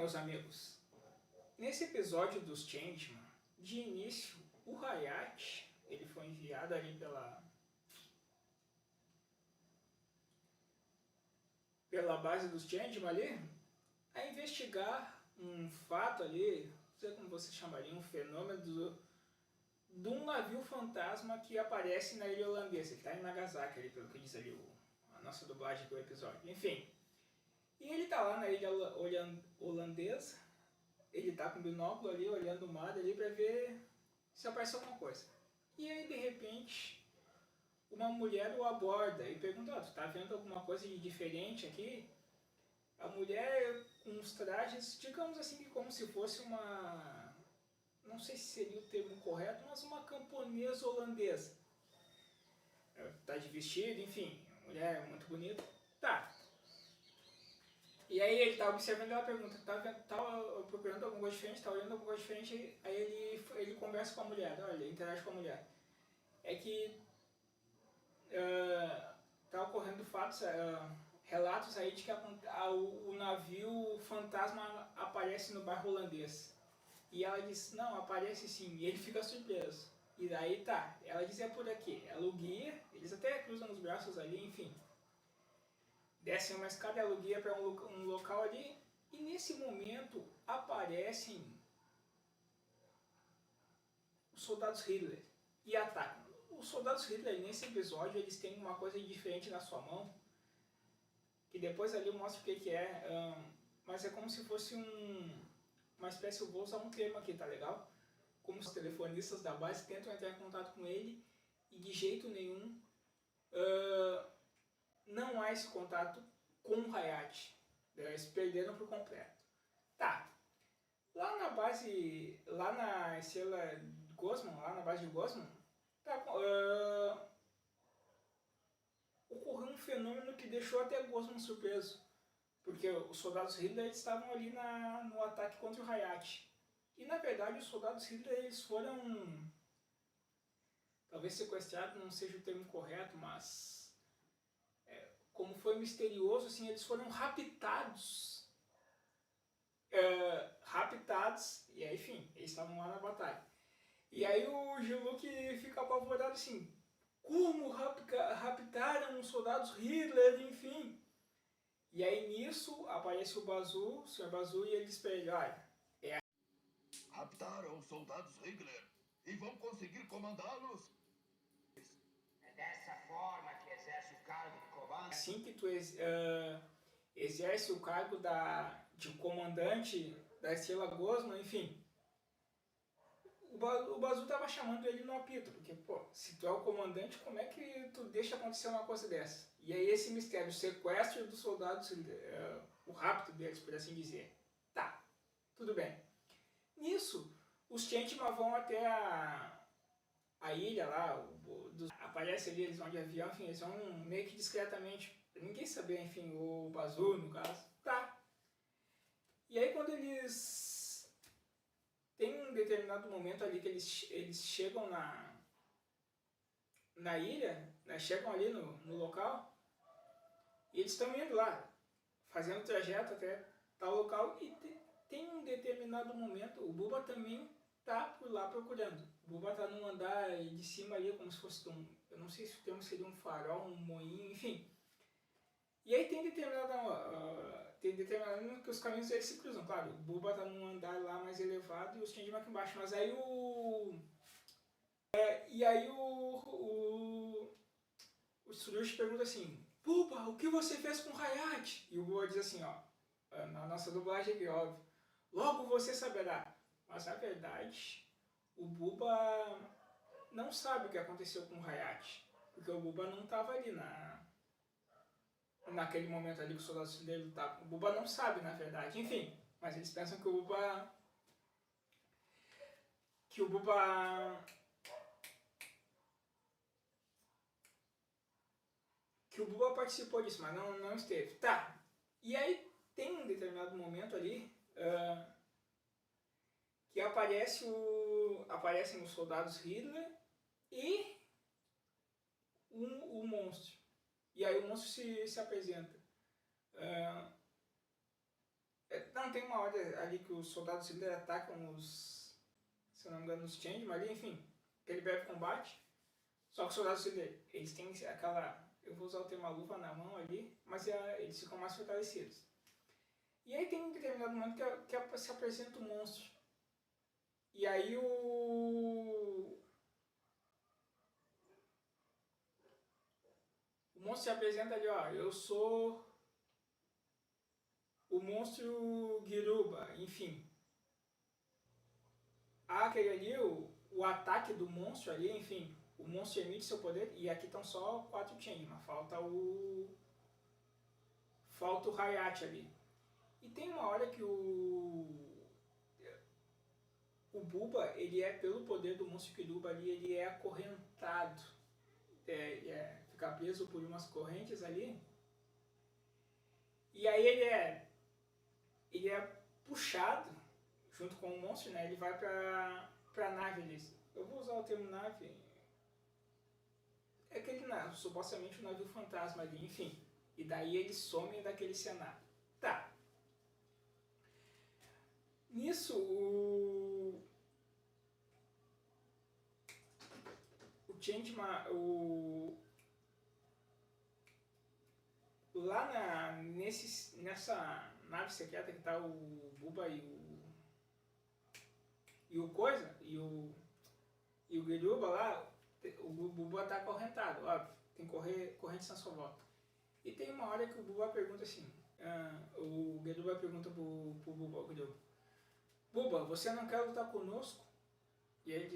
meus amigos, nesse episódio dos Changeman, de início, o Hayate, ele foi enviado ali pela base dos Changeman ali, a investigar um fato ali, não sei como você chamaria, um fenômeno de um navio fantasma que aparece na ilha holandesa. Ele está em Nagasaki ali, pelo que diz ali a nossa dublagem do episódio. Enfim, e ele está lá na ilha holandesa, ele tá com o binóculo ali, olhando o mar ali pra ver se aparece alguma coisa. E aí, de repente, uma mulher o aborda e pergunta, tu tá vendo alguma coisa de diferente aqui? A mulher com uns trajes, digamos assim, como se fosse uma... não sei se seria o termo correto, mas uma camponesa holandesa. Tá de vestido, enfim, mulher muito bonita. Tá. E aí ele tá observando e ela pergunta, tá procurando alguma coisa diferente, tá olhando alguma coisa diferente, aí ele conversa com a mulher, olha, ele interage com a mulher. É que tá ocorrendo fatos, relatos aí de que o navio fantasma aparece no bairro holandês. E ela diz, não, aparece sim, e ele fica surpreso. E daí tá, ela diz, é por aqui, ela o guia, eles até cruzam os braços ali, enfim. Descem uma escada, ela o guia para um local ali, e nesse momento aparecem os soldados Hitler e atacam. Os soldados Hitler nesse episódio eles têm uma coisa diferente na sua mão, que depois ali eu mostro o que é, mas é como se fosse uma espécie, eu vou usar um termo aqui, tá legal? Como os telefonistas da base tentam entrar em contato com ele e de jeito nenhum não há esse contato com o Hayate. Eles perderam por completo. Tá. Lá na base, lá na estrela Gosman, lá na base de Gosman, tá, ocorreu um fenômeno que deixou até Gosman surpreso. Porque os soldados Hitler estavam ali no ataque contra o Hayate. E na verdade os soldados Hitler eles foram, talvez sequestrados não seja o termo correto, mas como foi misterioso, assim, eles foram raptados. E aí, enfim, eles estavam lá na batalha. E aí o Giluk fica apavorado assim, como raptaram os soldados Hitler, enfim. E aí nisso aparece o Bazu, o Sr. Bazu, e ele diz pra ele, olha, raptaram os soldados Hitler e vão conseguir comandá-los? É dessa forma que exerce o cargo de comando. Assim que tu exerce o cargo de comandante da Estrela Gosman, enfim. O Bazu tava chamando ele no apito, porque, pô, se tu é o comandante, como é que tu deixa acontecer uma coisa dessa? E aí esse mistério, o sequestro dos soldados, o rapto deles, por assim dizer. Tá, tudo bem. Nisso, os Changeman vão até a ilha lá, aparece ali, eles vão de avião, enfim, eles vão meio que discretamente, pra ninguém saber, enfim, o Bazu, no caso. Tá. E aí quando eles... tem um determinado momento ali que eles chegam na ilha, né, chegam ali no local, e eles estão indo lá, fazendo o trajeto até tal local, e tem um determinado momento, o Bubba também tá por lá procurando. O Bubba tá num andar de cima ali, como se fosse eu não sei se o termo seria um farol, um moinho, enfim. E aí tem determinado que os caminhos eles se cruzam, claro, o Bubba tá num andar lá mais elevado e os Changeman aqui embaixo, mas aí o Tsurushi pergunta assim, Bubba, o que você fez com o Hayate? E o Bubba diz assim, ó, na nossa dublagem aqui, óbvio, logo você saberá. Mas na verdade, o Bubba não sabe o que aconteceu com o Hayate, porque o Bubba não estava ali naquele momento ali que os soldados dele lutavam. O Bubba não sabe, na verdade. Enfim, mas eles pensam que o Bubba participou disso, mas não esteve. Tá. E aí tem um determinado momento ali que aparecem os soldados Hitler e o monstro. E aí o monstro se apresenta. Não, tem uma hora ali que os soldados Hitler atacam se eu não me engano, os Changeman ali, enfim, aquele breve combate. Só que os soldados Hitler, eles têm aquela, eu vou usar o termo luva na mão ali, mas eles ficam mais fortalecidos. E aí tem um determinado momento que se apresenta o monstro. E aí o monstro se apresenta ali, ó, eu sou o monstro Giruba, enfim. Aquele ali, o ataque do monstro ali, enfim, o monstro emite seu poder, e aqui estão só 4 Changeman, falta o Hayate ali. E tem uma hora que o Buba, ele é, pelo poder do monstro Kiruba ali, ele é acorrentado, fica preso por umas correntes ali, e aí ele é puxado junto com o monstro, né? Ele vai pra nave ali. Eu vou usar o termo nave. É aquele navio, supostamente um navio fantasma ali, enfim. E daí eles somem daquele cenário. Tá. Nisso, o Changeman, lá nessa nave secreta que tá o Buba e o Coisa, e o Giruba lá, o Buba tá acorrentado, óbvio, tem correntes na sua volta. E tem uma hora que o Buba pergunta assim, o Giruba pergunta pro Buba, Buba, você não quer lutar conosco? E aí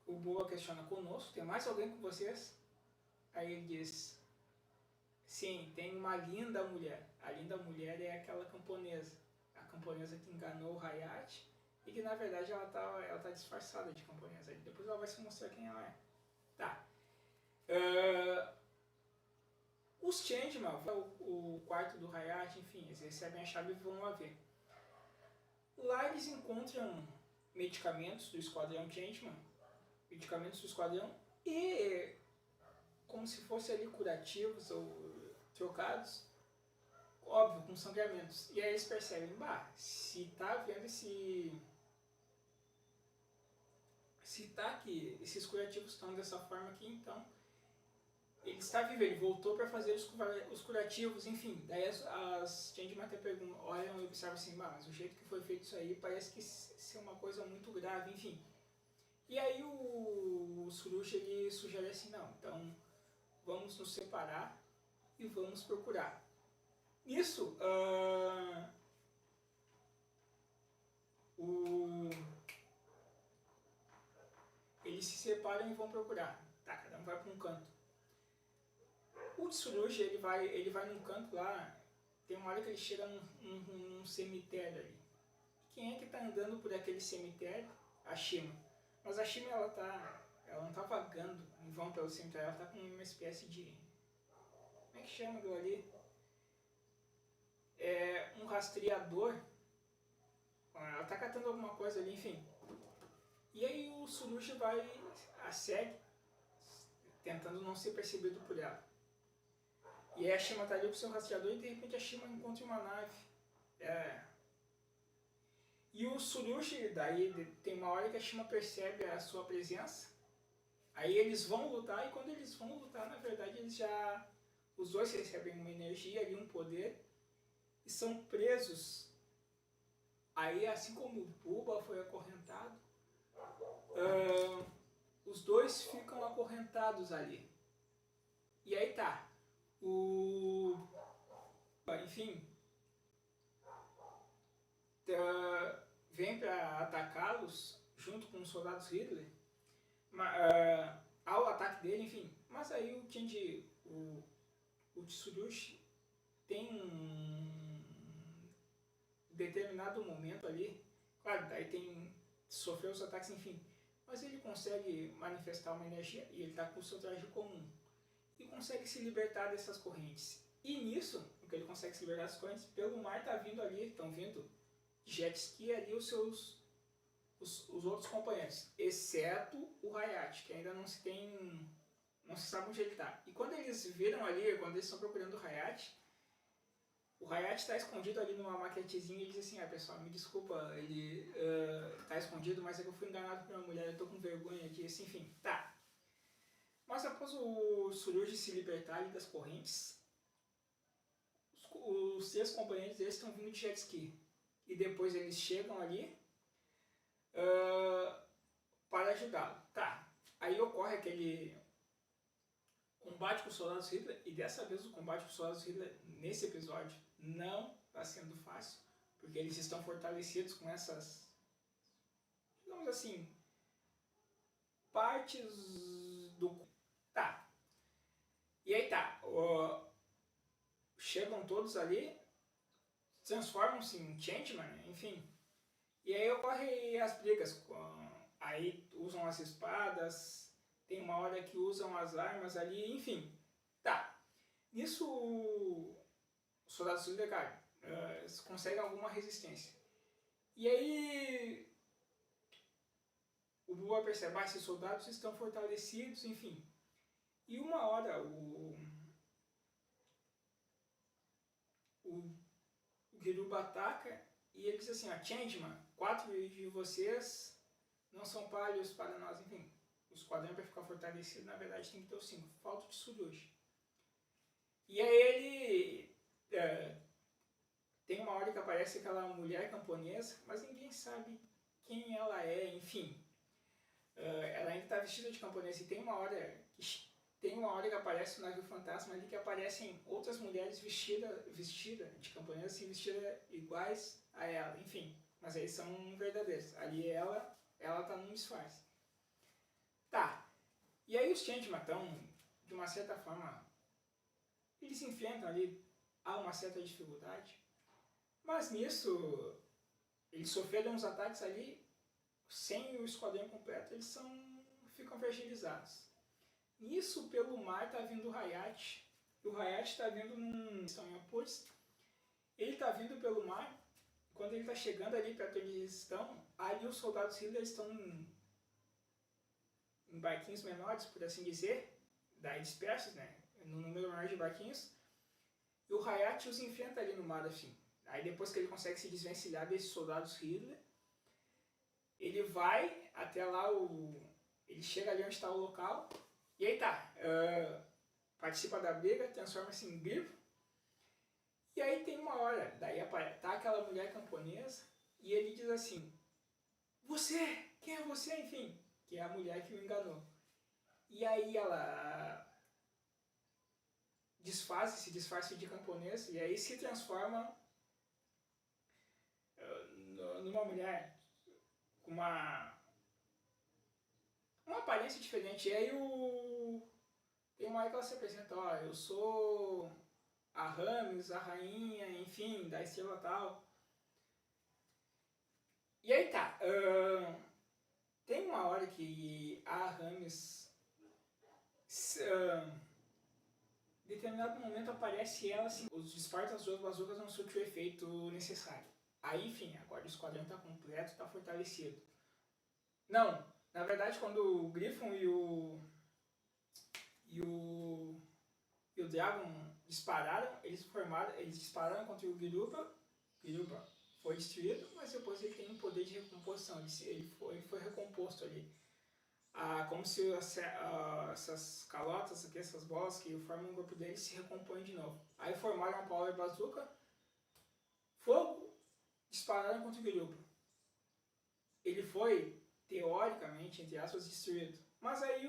o Buba questiona, conosco? Tem mais alguém com vocês? Aí ele diz, sim, tem uma linda mulher. A linda mulher é aquela camponesa. A camponesa que enganou o Hayate e que na verdade ela tá disfarçada de camponesa. Depois ela vai se mostrar quem ela é. Tá. Os Changeman, o quarto do Hayate, enfim, eles recebem a chave e vão lá ver. Lá eles encontram medicamentos do Esquadrão Changeman, medicamentos do Esquadrão e como se fossem ali curativos ou trocados, óbvio, com sangramentos. E aí eles percebem, se tá havendo se tá aqui, esses curativos estão dessa forma aqui, então ele está vivo, ele voltou para fazer os curativos, enfim. Daí as Changeman até olham e observam assim, mas o jeito que foi feito isso aí parece que ser uma coisa muito grave, enfim. E aí o Surushi ele sugere assim, não, então vamos nos separar e vamos procurar. Nisso, eles se separam e vão procurar. Tá, cada um vai para um canto. O Tsurugi, ele vai num canto lá, tem uma hora que ele chega num cemitério ali. Quem é que tá andando por aquele cemitério? A Shima. Mas a Shima, ela não tá vagando em vão pelo cemitério, ela tá com uma espécie de... Como é que chama aquilo ali? É um rastreador. Ela tá catando alguma coisa ali, enfim. E aí o Tsurugi a segue, tentando não ser percebido por ela. E aí a Shima tá ali com o seu rastreador e de repente a Shima encontra uma nave. E o Tsurugi, daí tem uma hora que a Shima percebe a sua presença. Aí eles vão lutar e quando eles vão lutar, na verdade, os dois recebem uma energia ali, um poder, e são presos. Aí, assim como o Buba foi acorrentado, os dois ficam acorrentados ali. E aí tá. Enfim, vem para atacá-los junto com os soldados Hitler. Ao ataque dele, enfim. Mas aí o Tsurushi tem um determinado momento ali, claro, daí sofreu os ataques, enfim, mas ele consegue manifestar uma energia e ele está com o seu traje comum e consegue se libertar dessas correntes. E nisso, o que ele consegue se libertar dessas correntes, pelo mar tá vindo ali, estão vindo jet ski ali os outros companheiros, exceto o Hayate, que ainda não se sabe onde ele está. E quando eles viram ali, quando eles estão procurando o Hayate, O Hayat está escondido ali numa maquetezinha e diz assim, pessoal, me desculpa, ele tá escondido, mas é que eu fui enganado por uma mulher, eu tô com vergonha disso, enfim, tá. Mas após o Suruji se libertar ali das correntes, os 3 companheiros deles estão vindo de jet ski. E depois eles chegam ali para ajudá-lo. Tá, aí ocorre aquele combate com os soldados Hitler, e dessa vez o combate com os soldados Hitler, nesse episódio, não está sendo fácil, porque eles estão fortalecidos com essas, digamos assim, partes do... Tá, e aí tá, chegam todos ali, transformam-se em Changeman, enfim, e aí ocorrem as brigas, aí usam as espadas, tem uma hora que usam as armas ali, enfim. Tá. Nisso, os soldados Hitler, cara, conseguem alguma resistência. E aí, o Bua percebe, esses soldados estão fortalecidos, enfim. E uma hora, o Giruba ataca e ele diz assim, Changeman, 4 de vocês não são palhos para nós, enfim. O esquadrão para ficar fortalecido, na verdade, tem que ter os 5. Falta de Suruji. E aí ele... tem uma hora que aparece aquela mulher camponesa, mas ninguém sabe quem ela é, enfim. Ela ainda está vestida de camponesa e tem uma hora que aparece no navio fantasma ali que aparecem outras mulheres vestidas de camponesa e vestidas iguais a ela, enfim. Mas eles são verdadeiros. Ali ela está num disfarce. Tá, e aí os Changeman estão, de uma certa forma, eles se enfrentam ali, há uma certa dificuldade, mas nisso, eles sofreram uns ataques ali, sem o esquadrão completo, eles ficam fragilizados. Nisso, pelo mar, tá vindo o Hayat, e o Hayat está vindo estão em Apurs, ele está vindo pelo mar, quando ele está chegando ali perto onde eles estão, ali os soldados Hitler estão em barquinhos menores, por assim dizer, daí dispersos, né, no número maior de barquinhos, e o Hayat os enfrenta ali no mar, assim. Aí depois que ele consegue se desvencilhar desses soldados Hitler, ele vai até lá, ele chega ali onde está o local, e aí tá, participa da briga, transforma-se em grifo, e aí tem uma hora, daí tá aquela mulher camponesa, e ele diz assim, você, quem é você, enfim, que é a mulher que o enganou. E aí ela se disfarça de camponesa, e aí se transforma numa mulher com uma aparência diferente. E aí tem uma hora que ela se apresenta, eu sou a Rames, a rainha, enfim, da estrela tal. E aí tá, tem uma hora que a Rames, em determinado momento aparece ela assim, os disparos das duas bazucas não surtiu o efeito necessário. Aí, enfim, agora o esquadrão está completo, está fortalecido. Não, na verdade, quando o Griffon e o Dragon dispararam, eles dispararam contra o Giruba foi destruído, mas depois ele tem um poder de recomposição, ele foi recomposto ali. Como se essas calotas aqui, essas bolas que formam o corpo dele se recompõem de novo. Aí formaram uma Power Bazooka, fogo, dispararam contra o Giruba. Ele foi, teoricamente, entre aspas, destruído. Mas aí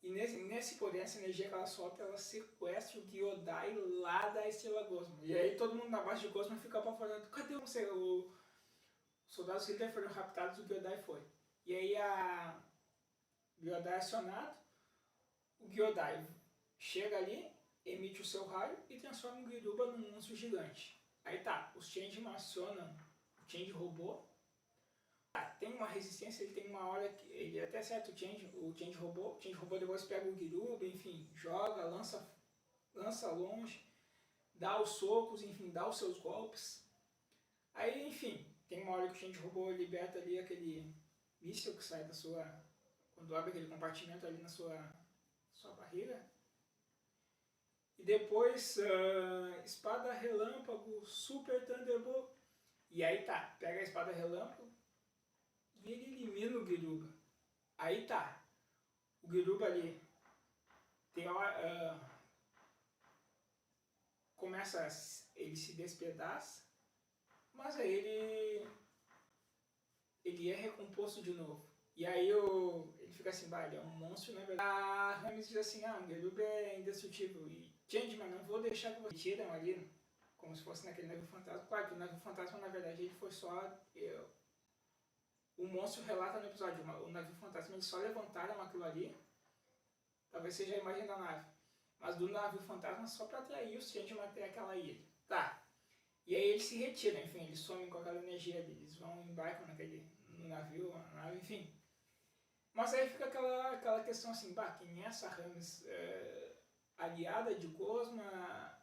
E nesse poder, essa energia que ela solta, ela sequestra o Gyodai lá da Estrela Gosma. E aí todo mundo na base de Gosma fica apavorado. Cadê você? Os soldados Hitler foram raptados, o Gyodai foi. E aí o Gyodai é acionado, o Gyodai chega ali, emite o seu raio e transforma o Giruba num monstro gigante. Aí tá, os Changeman acionam o Change Robô. Tem uma resistência, ele tem uma hora que ele até acerta o Change Robô depois pega o Giruba, enfim, joga, lança longe, dá os socos, enfim, dá os seus golpes. Aí, enfim, tem uma hora que o Change Robô liberta ali aquele míssil que sai da sua... quando abre aquele compartimento ali na sua barriga. E depois espada relâmpago, super thunderbolt. E aí tá, pega a espada relâmpago e ele elimina o Geruba. Aí tá, o Geruba ali tem começa, ele se despedaça, mas aí ele é recomposto de novo. E aí ele fica assim, ele é um monstro, na verdade. A Ramis diz assim, o Geruba é indestrutível. E Changeman, não vou deixar que você tiram ali, como se fosse naquele navio fantasma. Claro que o navio fantasma, na verdade, ele foi só... o monstro relata no episódio, o navio fantasma, eles só levantaram aquilo ali, talvez seja a imagem da nave. Mas do navio fantasma só pra atrair os Changeman até aquela ilha. Tá. E aí eles se retiram, enfim, eles somem com aquela energia deles, vão embarcam no navio, na nave, enfim. Mas aí fica aquela questão assim, quem é essa Ramis? Aliada de Cosma?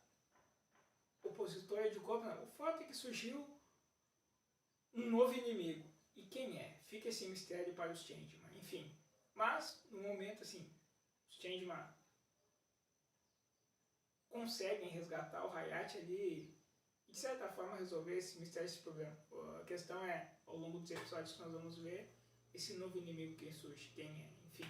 Opositora de Cosma? O fato é que surgiu um novo inimigo. E quem é? Fica esse mistério para os Changeman, enfim. Mas, no momento, assim, os Changeman conseguem resgatar o Hayate ali e, de certa forma, resolver esse mistério, esse problema. A questão é, ao longo dos episódios que nós vamos ver, esse novo inimigo quem surge, quem é, enfim.